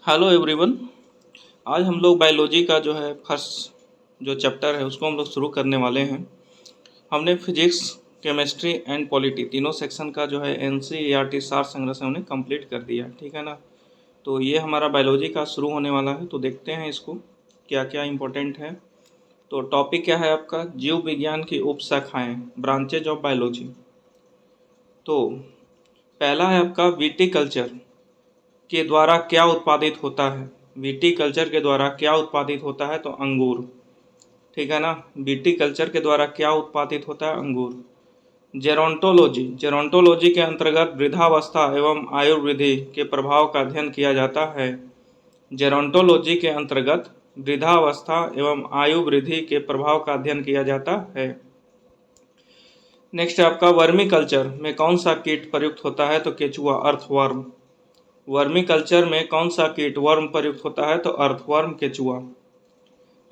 Hello everyone. आज हम लोग बायोलॉजी का जो है फर्स्ट जो चैप्टर है उसको हम लोग शुरू करने वाले हैं। हमने फिजिक्स, केमिस्ट्री एंड पॉलिटी तीनों सेक्शन का जो है एनसीईआरटी सार संग्रह से हमने कंप्लीट कर दिया, ठीक है ना। तो ये हमारा बायोलॉजी का शुरू होने वाला है, तो देखते हैं इसको क्या क्या इम्पोर्टेंट है। तो टॉपिक क्या है आपका, जीव विज्ञान की उपशाखाएँ, ब्रांचेज ऑफ बायोलॉजी। तो पहला है आपका विटिकल्चर के द्वारा क्या उत्पादित होता है। विटिकल्चर के द्वारा क्या उत्पादित होता है, तो अंगूर, ठीक है ना। विटिकल्चर के द्वारा क्या उत्पादित होता है, अंगूर। जेरोंटोलॉजी, जेरोंटोलॉजी के अंतर्गत वृद्धावस्था एवं आयु वृद्धि के प्रभाव का अध्ययन किया जाता है। जेरोंटोलॉजी के अंतर्गत वृद्धावस्था एवं आयु वृद्धि के प्रभाव का अध्ययन किया जाता है। नेक्स्ट है आपका वर्मी कल्चर में कौन सा कीट प्रयुक्त होता है, तो केचुआ, अर्थवर्म। वर्मी कल्चर में कौन सा कीट वर्म प्रयुक्त होता है, तो अर्थवर्म, केचुआ।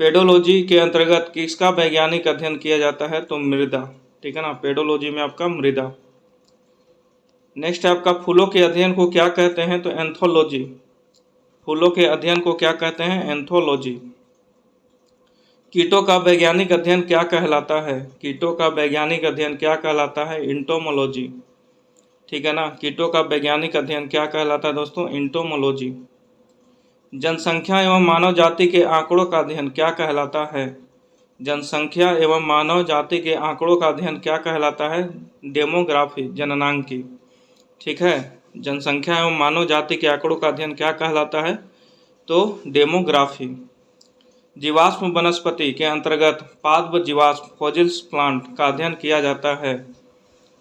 पेडोलॉजी के अंतर्गत किसका वैज्ञानिक अध्ययन किया जाता है, तो मृदा, ठीक है ना। पेडोलॉजी में आपका मृदा। नेक्स्ट है आपका फूलों के अध्ययन को क्या कहते हैं, तो एंथोलॉजी। फूलों के अध्ययन को क्या कहते हैं, एंथोलॉजी। कीटों का वैज्ञानिक अध्ययन क्या कहलाता है, कीटों का वैज्ञानिक अध्ययन क्या कहलाता है, इंटोमोलॉजी, ठीक है ना। कीटों का वैज्ञानिक अध्ययन क्या कहलाता है दोस्तों, इंटोमोलॉजी। जनसंख्या एवं मानव जाति के आंकड़ों का अध्ययन क्या कहलाता है, जनसंख्या एवं मानव जाति के आंकड़ों का अध्ययन क्या कहलाता है, डेमोग्राफी, जननांकी, ठीक है। जनसंख्या एवं मानव जाति के आंकड़ों का अध्ययन क्या कहलाता है, तो डेमोग्राफी। जीवाश्म वनस्पति के अंतर्गत पादप जीवाश्म, फॉसिल्स प्लांट का अध्ययन किया जाता है,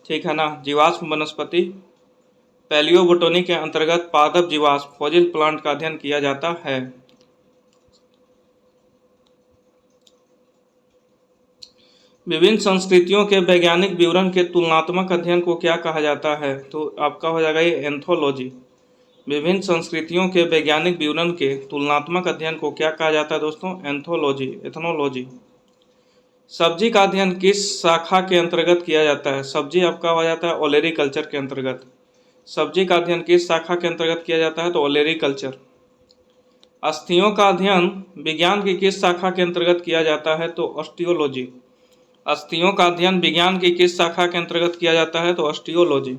ठीक है ना। जीवाश्म वनस्पति पैलियोबोटनी के अंतर्गत पादप जीवाश्म, फॉसिल प्लांट का अध्ययन किया जाता है। विभिन्न संस्कृतियों के वैज्ञानिक विवरण के तुलनात्मक अध्ययन को क्या कहा जाता है, तो आपका हो जाएगा ये एंथोलॉजी। विभिन्न संस्कृतियों के वैज्ञानिक विवरण के तुलनात्मक अध्ययन को क्या कहा जाता है दोस्तों, एंथोलॉजी, एथनोलॉजी। सब्जी का अध्ययन किस शाखा के अंतर्गत किया जाता है, सब्जी आपका हो जाता है ओलेरी कल्चर के अंतर्गत। सब्जी का अध्ययन किस शाखा के अंतर्गत किया जाता है, तो ओलेरी कल्चर। अस्थियों का अध्ययन विज्ञान की किस शाखा के अंतर्गत किया जाता है, तो ऑस्टियोलॉजी। अस्थियों का अध्ययन विज्ञान की किस शाखा के अंतर्गत किया जाता है, तो ऑस्टियोलॉजी।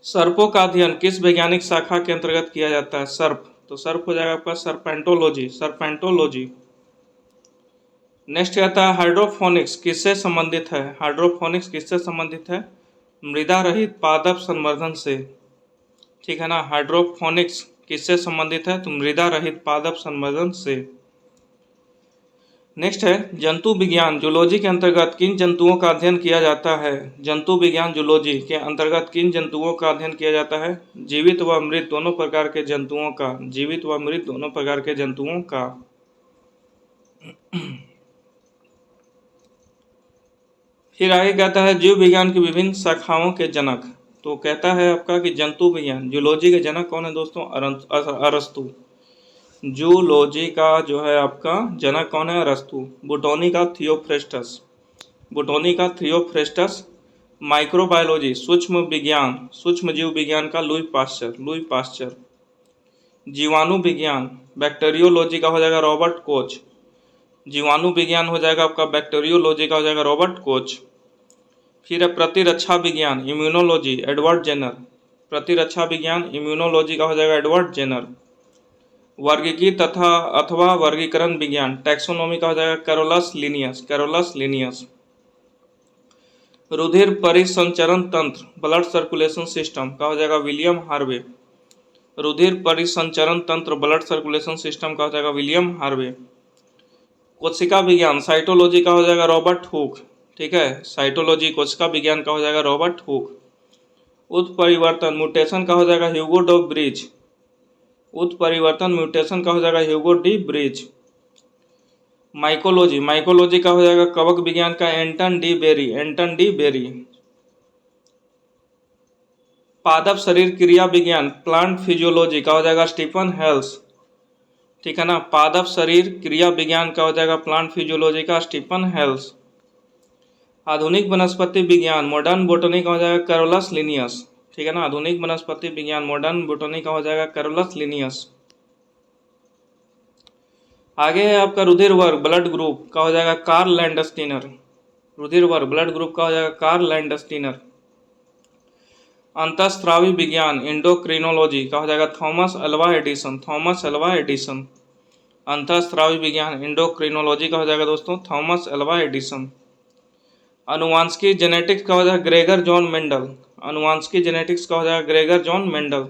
सर्पों का अध्ययन किस वैज्ञानिक शाखा के अंतर्गत किया जाता है, सर्प, तो सर्प हो जाएगा आपका सर्पेंटोलॉजी, सर्पेंटोलॉजी। नेक्स्ट आता है हाइड्रोफोनिक्स किससे संबंधित है, हाइड्रोफोनिक्स किससे संबंधित है, मृदा रहित पादप संवर्धन से, ठीक है ना। हाइड्रोफोनिक्स किससे संबंधित है, तो मृदा रहित पादप संवर्धन से। नेक्स्ट है जंतु विज्ञान जूलॉजी के अंतर्गत किन जंतुओं का अध्ययन किया जाता है, जंतु विज्ञान जूलॉजी के अंतर्गत किन जंतुओं का अध्ययन किया जाता है, जीवित व मृत दोनों प्रकार के जंतुओं का, जीवित व मृत दोनों प्रकार के जंतुओं का। फिर आगे कहता है जीव विज्ञान की विभिन्न शाखाओं के जनक, तो कहता है आपका कि जंतु विज्ञान जूलॉजी के जनक कौन है दोस्तों, अरस्तु। जूलॉजी का जो है आपका जनक कौन है, अरस्तु। बोटनी का थियोफ्रेस्टस, बोटनी का थियोफ्रेस्टस। माइक्रोबायोलॉजी सूक्ष्म विज्ञान, सूक्ष्म जीव विज्ञान का लुई पास्चर, लुई पास्चर। जीवाणु विज्ञान बैक्टीरियोलॉजी का हो जाएगा रॉबर्ट कोच, जीवाणु विज्ञान हो जाएगा आपका बैक्टीरियोलॉजी का हो जाएगा रॉबर्ट कोच। फिर है प्रतिरक्षा विज्ञान इम्यूनोलॉजी, एडवर्ड जेनर, प्रतिरक्षा विज्ञान इम्यूनोलॉजी का हो जाएगा एडवर्ड जेनर। वर्गीकी तथा अथवा वर्गीकरण विज्ञान टैक्सोनॉमी का हो जाएगा कैरोलस लिनियस, कैरोलस लिनियस। रुधिर परिसंचरण तंत्र, ब्लड सर्कुलेशन सिस्टम का हो जाएगा विलियम हार्वे, रुधिर परिसंचरण तंत्र, ब्लड सर्कुलेशन सिस्टम का हो जाएगा विलियम हार्वे। कोशिका विज्ञान साइटोलॉजी का हो जाएगा रॉबर्ट हुक, ठीक है। साइटोलॉजी कोशिका विज्ञान का हो जाएगा रॉबर्ट हुक। उत्परिवर्तन म्यूटेशन का हो जाएगा ह्यूगो डॉ ब्रिज, उत्परिवर्तन म्यूटेशन का हो जाएगा Hugo de bridge. Mycology, mycology का हो जाएगा कवक विज्ञान का एंटन डी बेरी, एंटन डी बेरी। पादप शरीर क्रिया विज्ञान प्लांट फिजियोलॉजी का हो जाएगा स्टीफन हेल्स, ठीक है ना। पादप शरीर क्रिया विज्ञान का हो जाएगा प्लांट फिजियोलॉजी का स्टीफन हेल्स। आधुनिक वनस्पति विज्ञान मॉडर्न बोटनी का हो जाएगा कैरोलस लिनियस, ठीक है ना। आधुनिक वनस्पति विज्ञान मॉडर्न बोटनी का हो जाएगा कैरोलस लिनियस। आगे है आपका रुधिर वर्ग ब्लड ग्रुप का हो जाएगा कार्ल लैंडस्टीनर। रुधिर वर्ग ब्लड ग्रुप का हो जाएगा कार्ल लैंडस्टीनर। अंतःस्रावी विज्ञान एंडोक्रिनोलॉजी का हो जाएगा Thomas Alva Edison. Thomas Alva Edison. अंतःस्रावी विज्ञान एंडोक्रिनोलॉजी का हो जाएगा दोस्तों थॉमस अल्वा एडिसन। अनुवांशिकी जेनेटिक्स का हो जाएगा ग्रेगर जॉन मेंडल। अनुवांशिकी जेनेटिक्स का हो जाएगा ग्रेगर जॉन मेंडल।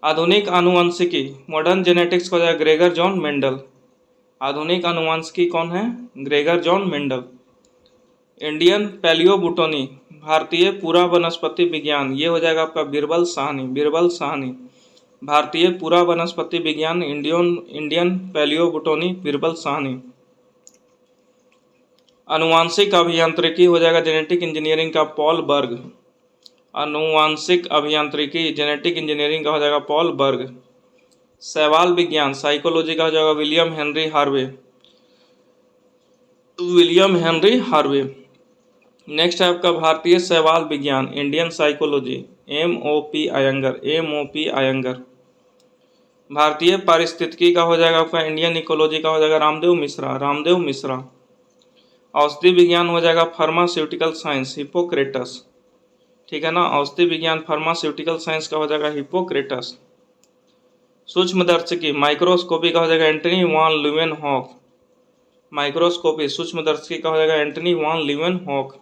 आधुनिक आनुवंशिकी मॉडर्न जेनेटिक्स का हो जाएगा ग्रेगर जॉन मेंडल। आधुनिक आनुवंशिकी कौन है? Gregor John Mendel. इंडियन पैलियोबोटनी भारतीय पूरा वनस्पति विज्ञान, ये हो जाएगा आपका बिरबल साहनी। बिरबल साहनी। भारतीय पूरा वनस्पति विज्ञान इंडियन पैलियोबोटनी बिरबल साहनी। अनुवांशिक अभियांत्रिकी हो जाएगा जेनेटिक इंजीनियरिंग का पॉल बर्ग। अनुवांशिक अभियांत्रिकी जेनेटिक इंजीनियरिंग का हो जाएगा पॉल बर्ग। शैवाल विज्ञान साइकोलॉजी का हो जाएगा William Henry Harvey. William Henry Harvey. Next है आपका भारतीय शैवाल विज्ञान Indian psychology MOP Iyengar. MOP Iyengar. भारतीय पारिस्थितिकी का हो जाएगा आपका इंडियन इकोलॉजी का हो जाएगा रामदेव मिश्रा। रामदेव मिश्रा। औषधि विज्ञान हो जाएगा फार्मास्यूटिकल साइंस हिप्पोक्रेटस। ठीक है ना। औषधि विज्ञान फार्मास्यूटिकल साइंस का हो जाएगा हिप्पोक्रेटस। सूक्ष्मदर्शिकी माइक्रोस्कोपी का हो जाएगा एंटनी वान ल्यूवेनहॉक। माइक्रोस्कोपी सूक्ष्मदर्शिकी का हो जाएगा एंटनी वान ल्यूवेनहॉक।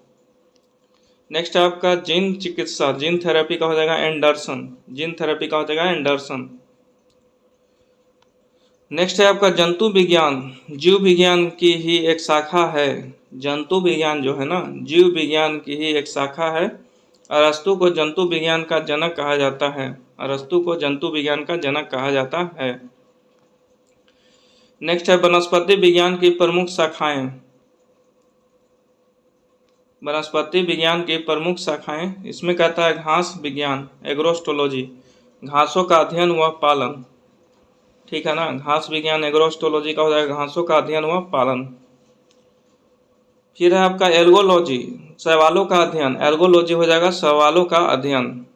नेक्स्ट है आपका जीन चिकित्सा जीन थेरेपी का हो जाएगा एंडरसन। जीन थेरेपी का हो जाएगा एंडरसन। नेक्स्ट है आपका जंतु विज्ञान जीव विज्ञान की ही एक शाखा है। जंतु विज्ञान जो है ना जीव विज्ञान की ही एक शाखा है। अरस्तु को जंतु विज्ञान का जनक कहा जाता है। अरस्तु को जंतु विज्ञान का जनक कहा जाता है। नेक्स्ट है वनस्पति विज्ञान की प्रमुख शाखाएं। वनस्पति विज्ञान की प्रमुख शाखाएं इसमें कहता है घास विज्ञान एग्रोस्टोलॉजी, घासों का अध्ययन व पालन। ठीक है ना। घास विज्ञान एग्रोस्टोलॉजी का हो जाएगा घासों का अध्ययन व पालन। फिर है आपका एल्गोलॉजी शैवालों का अध्ययन। एल्गोलॉजी हो जाएगा शैवालों का अध्ययन।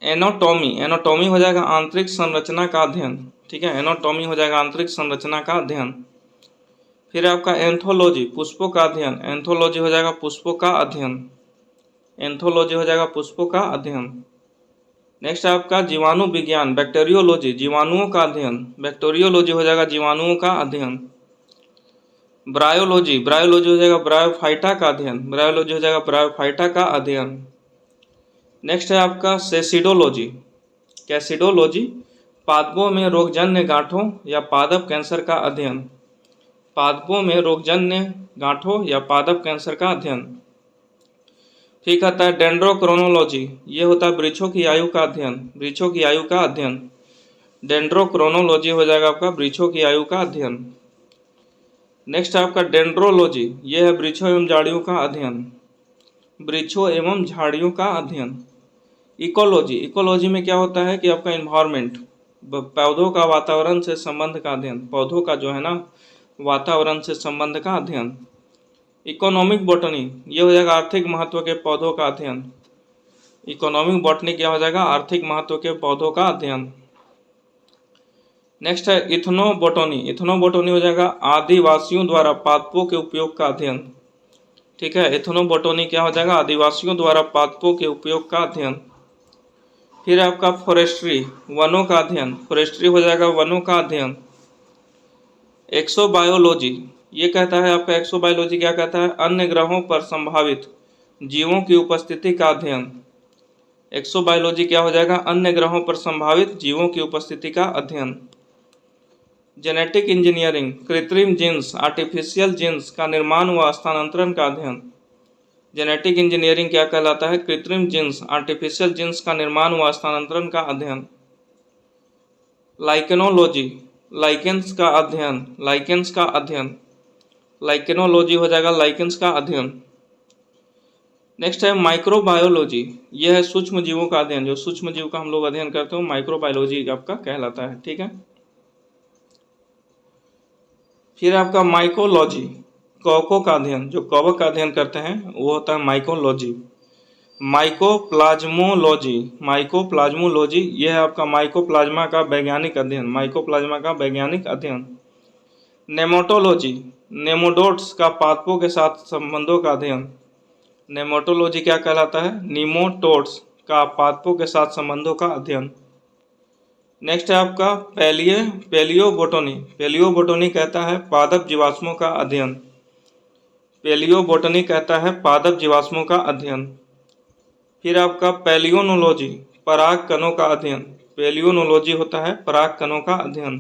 एनाटॉमी एनाटॉमी हो जाएगा आंतरिक संरचना का अध्ययन। ठीक है। एनाटॉमी हो जाएगा आंतरिक संरचना का अध्ययन। फिर आपका एंथोलॉजी पुष्पों का अध्ययन। एंथोलॉजी हो जाएगा पुष्पों का अध्ययन। एंथोलॉजी हो जाएगा पुष्पों का अध्ययन। नेक्स्ट आपका जीवाणु विज्ञान बैक्टीरियोलॉजी जीवाणुओं का अध्ययन। बैक्टीरियोलॉजी हो जाएगा जीवाणुओं का अध्ययन। ब्रायोलॉजी ब्रायोलॉजी हो जाएगा ब्रायोफाइटा का अध्ययन। ब्रायोलॉजी हो जाएगा ब्रायोफाइटा का अध्ययन। नेक्स्ट है आपका सेसिडोलॉजी कैसिडोलॉजी पादपों में रोगजन्य गांठों या पादप कैंसर का अध्ययन। पादपों में रोगजन्य गांठों या पादप कैंसर का अध्ययन। ठीक आता है डेंड्रोक्रोनोलॉजी ये होता है वृक्षों की आयु का अध्ययन। वृक्षों की आयु का अध्ययन। डेंड्रोक्रोनोलॉजी हो जाएगा आपका वृक्षों की आयु का अध्ययन। नेक्स्ट आपका डेंड्रोलॉजी ये है वृक्षों एवं झाड़ियों का अध्ययन। वृक्षों एवं झाड़ियों का अध्ययन। इकोलॉजी इकोलॉजी में क्या होता है कि आपका इन्वायरमेंट पौधों का वातावरण से संबंध का अध्ययन। पौधों का जो है ना वातावरण से संबंध का अध्ययन। इकोनॉमिक बॉटनी ये हो जाएगा आर्थिक महत्व के पौधों का अध्ययन। इकोनॉमिक बॉटनी क्या हो जाएगा आर्थिक महत्व के पौधों का अध्ययन। नेक्स्ट है इथनोबोटनी। इथनोबोटनी हो जाएगा आदिवासियों द्वारा पादपों के उपयोग का अध्ययन। ठीक है। इथनोबोटनी क्या हो जाएगा आदिवासियों द्वारा पादपों के उपयोग का अध्ययन। फिर आपका फॉरेस्ट्री वनों का अध्ययन। फॉरेस्ट्री हो जाएगा वनों का अध्ययन। एक्सोबायोलॉजी ये कहता है आपका एक्सोबायोलॉजी क्या कहता है अन्य ग्रहों पर संभावित जीवों की उपस्थिति का अध्ययन। एक्सोबायोलॉजी क्या हो जाएगा अन्य ग्रहों पर संभावित जीवों की उपस्थिति का अध्ययन। जेनेटिक इंजीनियरिंग कृत्रिम जीन्स आर्टिफिशियल जीन्स का निर्माण व स्थानांतरण का अध्ययन। जेनेटिक इंजीनियरिंग क्या कहलाता है कृत्रिम जीन्स आर्टिफिशियल जीन्स का निर्माण व स्थानांतरण का अध्ययन। लाइकेनोलॉजी लाइकेंस का अध्ययन। लाइकेंस का अध्ययन। लाइकेनोलॉजी हो जाएगा लाइकेंस का अध्ययन। नेक्स्ट है माइक्रोबायोलॉजी यह है सूक्ष्म जीवों का अध्ययन। जो सूक्ष्म जीव का हम लोग अध्ययन करते हो माइक्रोबायोलॉजी आपका कहलाता है। ठीक है। फिर आपका माइकोलॉजी कवकों का अध्ययन। जो कवक का अध्ययन करते हैं वो होता है माइकोलॉजी। माइकोप्लाज्मोलॉजी, माइकोप्लाज्मोलॉजी यह है आपका माइकोप्लाज्मा का वैज्ञानिक अध्ययन, माइकोप्लाज्मा का वैज्ञानिक अध्ययन। नेमाटोलॉजी, नेमाटोड्स का पादपों के साथ संबंधों का अध्ययन। नेमाटोलॉजी क्या कहलाता है? निमोटोड्स का पादपों के साथ संबंधों का अध्ययन। नेक्स्ट है आपका पेलियोबोटनी, पेलियोबोटनी कहता है पादप जीवाश्मों का अध्ययन, पेलियोबोटनी कहता है पादप जीवाश्मों का अध्ययन। फिर आपका पैलियोनोलॉजी, पराग कणों का अध्ययन, पैलियोनोलॉजी होता है पराग कणों का अध्ययन।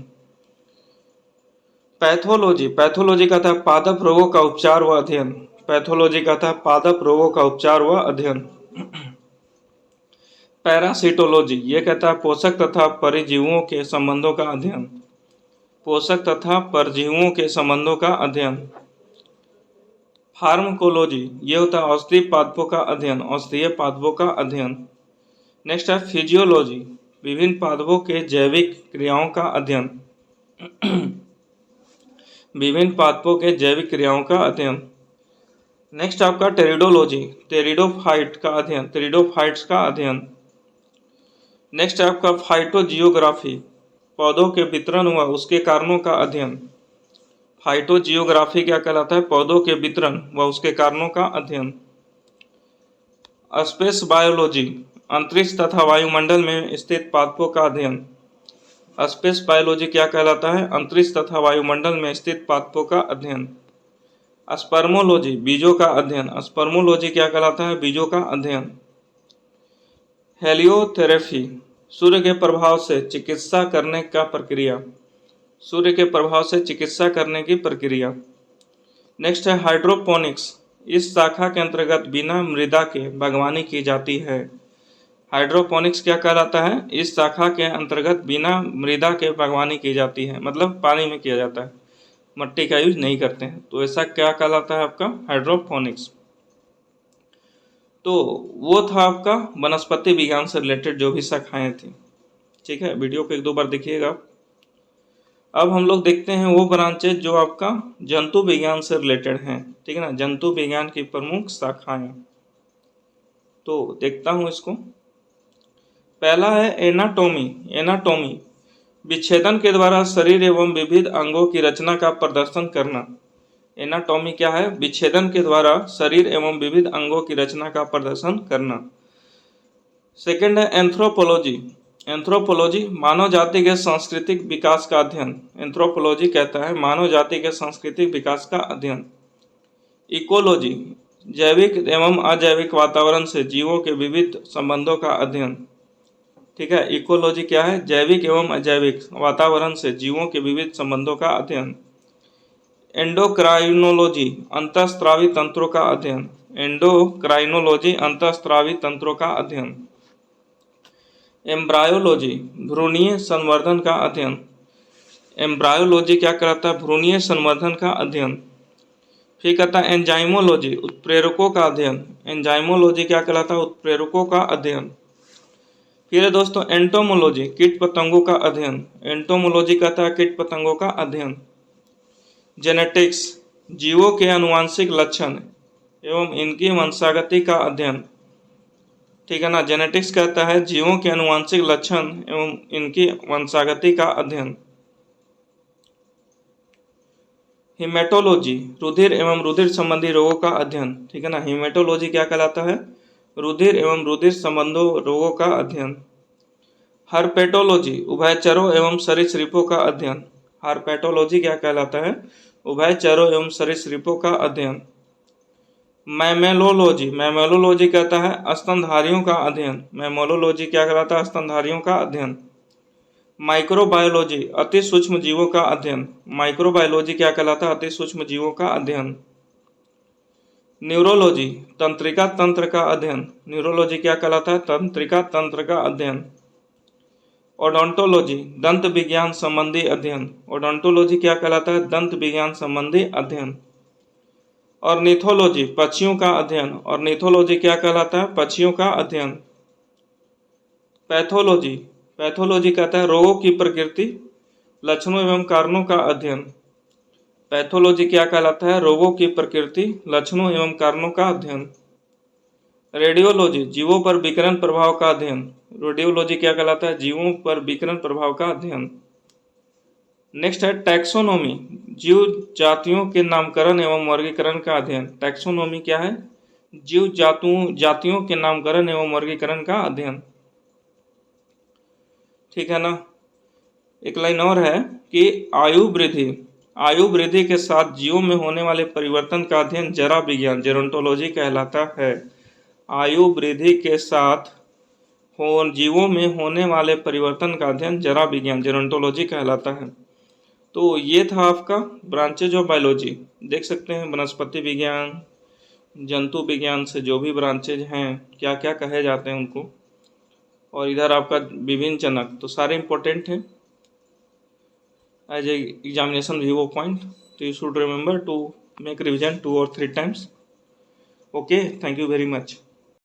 पैथोलॉजी, पैथोलॉजी कहता है पादप रोगों का उपचार व अध्ययन, पैथोलॉजी कहता है पादप रोगों का उपचार व अध्ययन। पैरासिटोलॉजी, ये कहता है पोषक तथा परजीवियों के संबंधों का अध्ययन, पोषक तथा परजीवियों के संबंधों का अध्ययन। फार्माकोलॉजी, ये होता है औषधीय पादपों का अध्ययन, औषधीय पादपों का अध्ययन। नेक्स्ट है फिजियोलॉजी, विभिन्न पादपों के जैविक क्रियाओं का अध्ययन, विभिन्न पादपों के जैविक क्रियाओं का अध्ययन। नेक्स्ट आपका टेरिडोलॉजी, टेरिडोफाइट का अध्ययन, टेरिडोफाइट्स का अध्ययन। नेक्स्ट आपका फाइटोजियोग्राफी, पौधों के वितरण व उसके कारणों का अध्ययन, फाइटोजियोग्राफी क्या कहलाता है? पौधों के वितरण व उसके कारणों का अध्ययन। स्पेस बायोलॉजी, अंतरिक्ष तथा वायुमंडल में स्थित पादपों का अध्ययन, स्पेस बायोलॉजी क्या कहलाता है? अंतरिक्ष तथा वायुमंडल में स्थित पादपों का अध्ययन। स्पर्मोलॉजी, बीजों का अध्ययन, स्पर्मोलॉजी क्या कहलाता है? बीजों का अध्ययन। हेलियोथेरेपी, सूर्य के प्रभाव से चिकित्सा करने का प्रक्रिया, सूर्य के प्रभाव से चिकित्सा करने की प्रक्रिया। नेक्स्ट है हाइड्रोपोनिक्स, इस शाखा के अंतर्गत बिना मृदा के बागवानी की जाती है, हाइड्रोपोनिक्स क्या कहलाता है? इस शाखा के अंतर्गत बिना मृदा के बागवानी की जाती है, मतलब पानी में किया जाता है, मिट्टी का यूज नहीं करते हैं, तो ऐसा क्या कहलाता है आपका? हाइड्रोपोनिक्स। तो वो था आपका वनस्पति विज्ञान से रिलेटेड जो भी शाखाएं थी, ठीक है। वीडियो को एक दो बार देखिएगा। अब हम लोग देखते हैं वो ब्रांचेज जो आपका जंतु विज्ञान से रिलेटेड हैं, ठीक है ना, जंतु विज्ञान की प्रमुख शाखाएं। तो देखता हूँ इसको। पहला है एनाटॉमी, एनाटॉमी विच्छेदन के द्वारा शरीर एवं विविध अंगों की रचना का प्रदर्शन करना, एनाटॉमी क्या है? विच्छेदन के द्वारा शरीर एवं विविध अंगों की रचना का प्रदर्शन करना। सेकंड है एंथ्रोपोलॉजी, एंथ्रोपोलॉजी मानव जाति के सांस्कृतिक विकास का अध्ययन, एंथ्रोपोलॉजी कहता है मानव जाति के सांस्कृतिक विकास का अध्ययन। इकोलॉजी, जैविक एवं अजैविक वातावरण से जीवों के विविध संबंधों का अध्ययन, ठीक है। इकोलॉजी क्या है? जैविक एवं अजैविक वातावरण से जीवों के विविध संबंधों का अध्ययन। एंडोक्राइनोलॉजी, अंतःस्रावी तंत्रों का अध्ययन, एंडोक्राइनोलॉजी अंतःस्रावी तंत्रों का अध्ययन। एम्ब्रायोलॉजी, भ्रूणीय संवर्धन का अध्ययन, एम्ब्रायोलॉजी क्या कराता है? भ्रूणीय संवर्धन का अध्ययन। फिर कहता है एंजाइमोलॉजी, उत्प्रेरकों का अध्ययन, एंजाइमोलॉजी क्या कहलाता है? उत्प्रेरकों का अध्ययन। फिर है दोस्तों एंटोमोलॉजी, कीट पतंगों का अध्ययन, एंटोमोलॉजी कहता है कीट पतंगों का अध्ययन। जेनेटिक्स, जीवों के आनुवांशिक लक्षण एवं इनकी वंशागति का अध्ययन, ठीक है ना। जेनेटिक्स कहता है जीवों के आनुवांशिक लक्षण एवं इनकी वंशागति का अध्ययन। हिमेटोलॉजी, रुधिर एवं रुधिर संबंधी रोगों का अध्ययन, ठीक है ना। हिमेटोलॉजी क्या कहलाता है? रुधिर एवं रुधिर संबंधों रोगों का अध्ययन। हर्पेटोलॉजी, उभयचरों एवं सरीसृपों का अध्ययन, हर्पेटोलॉजी क्या कहलाता है? उभयचरों एवं सरीसृपों का अध्ययन। मैमेलोलॉजी, मैमेलोलॉजी कहता है स्तनधारियों का अध्ययन, मैमेलोलॉजी क्या कहलाता है? स्तनधारियों का अध्ययन। माइक्रोबायोलॉजी, अति सूक्ष्म जीवों का अध्ययन, माइक्रोबायोलॉजी क्या कहलाता है? अति सूक्ष्म जीवों का अध्ययन। न्यूरोलॉजी, तंत्रिका तंत्र का अध्ययन, न्यूरोलॉजी क्या कहलाता है? तंत्रिका तंत्र का अध्ययन। ओडोंटोलॉजी, दंत विज्ञान संबंधी अध्ययन, ओडोंटोलॉजी क्या कहलाता है? दंत विज्ञान संबंधी अध्ययन। ऑर्निथोलॉजी, पक्षियों का अध्ययन, ऑर्निथोलॉजी क्या कहलाता है? पक्षियों का अध्ययन। पैथोलॉजी, पैथोलॉजी कहता है रोगों की प्रकृति, लक्षणों एवं कारणों का अध्ययन, पैथोलॉजी क्या कहलाता है? रोगों की प्रकृति, लक्षणों एवं कारणों का अध्ययन। रेडियोलॉजी, जीवों पर विकिरण प्रभाव का अध्ययन। रेडियोलॉजी क्या कहलाता है? जीवों पर विकिरण प्रभाव का अध्ययन। नेक्स्ट है टैक्सोनॉमी, जीव जातियों के नामकरण एवं वर्गीकरण का अध्ययन। टैक्सोनॉमी क्या है? जीव जातियों के नामकरण एवं वर्गीकरण का अध्ययन। ठीक है ना। एक लाइन और है कि आयु वृद्धि के साथ जीवों में होने वाले परिवर्तन का अध्ययन जरा विज्ञान, जेरोंटोलॉजी कहलाता है। आयु वृद्धि के साथ जीवों में होने वाले परिवर्तन का अध्ययन जरा विज्ञान, जेरोंटोलॉजी कहलाता है। तो ये था आपका ब्रांचेज ऑफ बायोलॉजी। देख सकते हैं वनस्पति विज्ञान, जंतु विज्ञान से जो भी ब्रांचेज हैं क्या क्या कहे जाते हैं उनको, और इधर आपका विभिन्न जनक, तो सारे इंपॉर्टेंट हैं as a examination view point. तो you should remember to make revision 2 or 3 times. Okay, thank you very much.